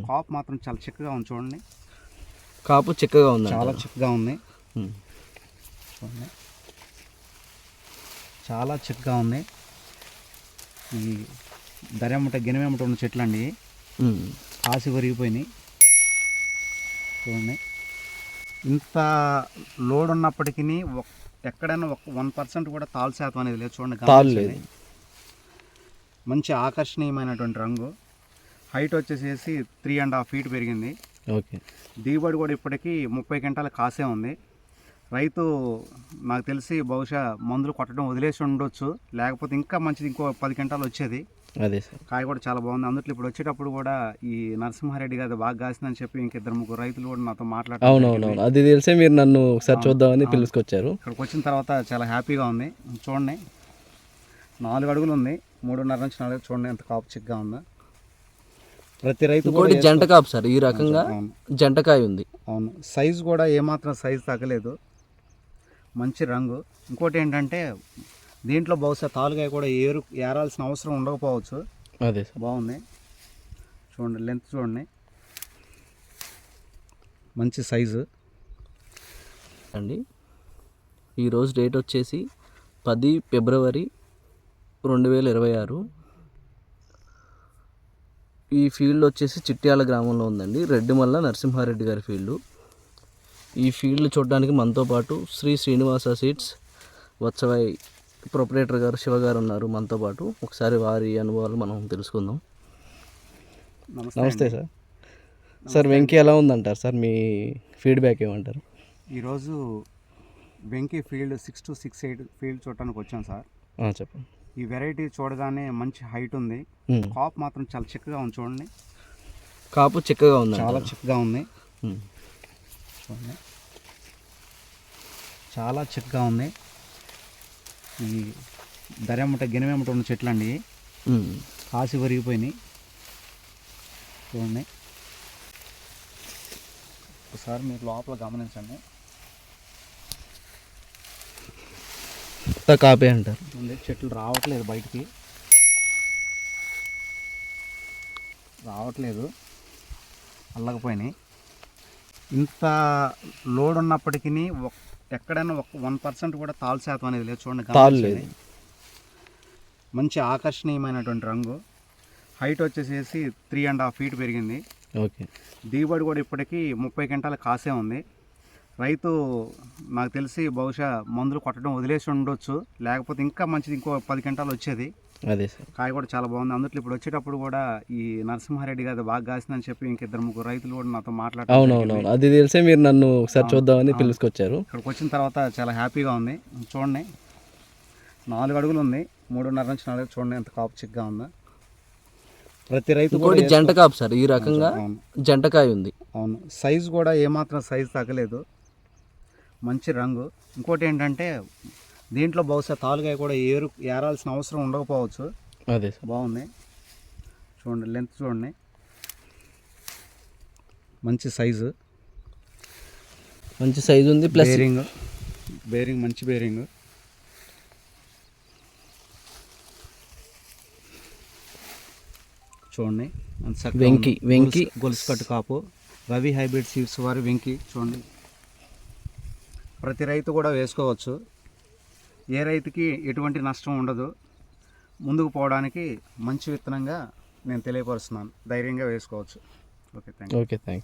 కాపు మాత్రం చాలా చిక్కగా ఉంది చూడండి. కాపు చిక్కగా ఉంది, చాలా చిక్కగా ఉంది చూడండి, చాలా చిక్కగా ఉంది. ఈ దరెమ్మట గినెమ్మట ఉన్న చెట్లు అండి, కాసి వరిగిపోయినాయి చూడండి. ఇంత లోడ్ ఉన్నప్పటికీ ఎక్కడైనా 1% కూడా తాలు శాతం అనేది లేదు చూడండి. మంచి ఆకర్షణీయమైనటువంటి రంగు. హైట్ వచ్చేసేసి 3.5 feet పెరిగింది. ఓకే. దిగుబడి కూడా ఇప్పటికీ 30 క్వింటాల కాసే ఉంది. రైతు నాకు తెలిసి బహుశా మందులు కొట్టడం వదిలేసి ఉండొచ్చు, లేకపోతే ఇంకా మంచిది ఇంకో 10 క్వింటాలు వచ్చేది. అదే సార్, కాయ కూడా చాలా బాగుంది. అందులో ఇప్పుడు వచ్చేటప్పుడు కూడా ఈ నరసింహారెడ్డి గారు బాగా కాసిందని చెప్పి ఇంకిద్దరు ముగ్గురు రైతులు కూడా నాతో మాట్లాడారు. అవునవును, అది తెలిసే మీరు నన్ను ఒకసారి చూద్దామని పిలుచుకొచ్చారు. ఇక్కడికి వచ్చిన తర్వాత చాలా హ్యాపీగా ఉంది. చూడండి 4 అడుగులు ఉంది, 3.5 నుంచి 4 చూడండి ఎంత కాపు చిక్గా ఉందో. ప్రతి రైతు కూడా జంట కాపు సార్, ఈ రకంగా జంటకాయ ఉంది. అవును, సైజు కూడా ఏమాత్రం సైజు తగ్గలేదు, మంచి రంగు. ఇంకోటి ఏంటంటే దీంట్లో బహుశా తాలుగాయ కూడా ఏరాల్సిన అవసరం ఉండకపోవచ్చు. అదే బాగుంది చూడండి, లెంత్ చూడండి, మంచి సైజు అండి. ఈరోజు డేట్ వచ్చేసి 10 ఫిబ్రవరి 2026. ఈ ఫీల్డ్ వచ్చేసి చిట్యాల గ్రామంలో ఉందండి, రెడ్డిమల్ల నరసింహారెడ్డి గారి ఫీల్డు. ఈ ఫీల్డ్ చూడడానికి మనతో పాటు శ్రీ శ్రీనివాస సీడ్స్ వత్సవై ప్రొపరేటర్ గారు శివ గారు ఉన్నారు మనతో పాటు. ఒకసారి వారి అనుభవాలు మనం తెలుసుకుందాం. నమస్తే సార్. సార్ వెంకీ ఎలా ఉందంటారు సార్, మీ ఫీడ్బ్యాక్ ఏమంటారు? ఈరోజు వెంకీ ఫీల్డ్ 6 to 6 ఫీల్డ్ చూడటానికి వచ్చాం సార్. చెప్పండి. ఈ వెరైటీ చూడగానే మంచి హైట్ ఉంది, కాపు మాత్రం చాలా చిక్కగా ఉంది చూడండి. కాపు చిక్కగా ఉంది, చాలా చిక్కగా ఉంది చూడండి, చాలా చిక్కగా ఉంది. ఈ దరెమ్మట గినెమ్మట ఉన్న చెట్లు అండి, కాసి వరిగిపోయినాయి చూడండి. ఒకసారి మీరు లోపల గమనించండి, కాపే అంటారు. చెట్లు రావట్లేదు, బయటికి రావట్లేదు, అల్లకపోయినాయి. ఇంత లోడ్ ఉన్నప్పటికీ ఎక్కడైనా 1% కూడా తాలు శాతం అనేది లేదు చూడండి. మంచి ఆకర్షణీయమైనటువంటి రంగు. హైట్ వచ్చేసేసి 3.5 feet పెరిగింది. ఓకే. దిగుబడి కూడా ఇప్పటికీ 30 క్వింటాల కాసే ఉంది. రైతు నాకు తెలిసి బహుశా మందులు కొట్టడం వదిలేసి ఉండొచ్చు, లేకపోతే ఇంకా మంచిది ఇంకో 10 క్వింటాలు వచ్చేది. అదే సార్, కాయ కూడా చాలా బాగుంది. అందులో ఇప్పుడు వచ్చేటప్పుడు కూడా ఈ నరసింహారెడ్డి గారు బాగా కాసిందని చెప్పి ఇంకిద్దరు ముగ్గురు రైతులు కూడా నాతో మాట్లాడారు. అవునవును, అది తెలిసే మీరు నన్ను ఒకసారి చూద్దామని పిలుచుకొచ్చారు. ఇక్కడికి వచ్చిన తర్వాత చాలా హ్యాపీగా ఉంది. చూడండి 4 అడుగులు ఉంది, 3.5 నుంచి 4 చూడండి ఎంత కాపు చిక్గా ఉందో. ప్రతి రైతు కూడా జంట కాపు సార్, ఈ రకంగా జంటకాయ ఉంది. అవును, సైజు కూడా ఏమాత్రం సైజు తగ్గలేదు, మంచి రంగు. ఇంకోటి ఏంటంటే దీంట్లో బహుశా తాలుగాయ కూడా ఏరాల్సిన అవసరం ఉండకపోవచ్చు. అదే బాగుంది చూడండి, లెంత్ చూడండి, మంచి సైజు ఉంది. ప్లస్ బేరింగ్ మంచి బేరింగ్ చూడండి. వెంకీ గొలుసు కట్టు కాపు, రవి హైబ్రిడ్ సీడ్స్ వారి వెంకీ చూడండి. ప్రతి రైతు కూడా వేసుకోవచ్చు, ఏ రైతుకి ఎటువంటి నష్టం ఉండదు. ముందుకు పోవడానికి మంచి విత్తనంగా నేను తెలియపరుస్తున్నాను, ధైర్యంగా వేసుకోవచ్చు. Okay, thank you.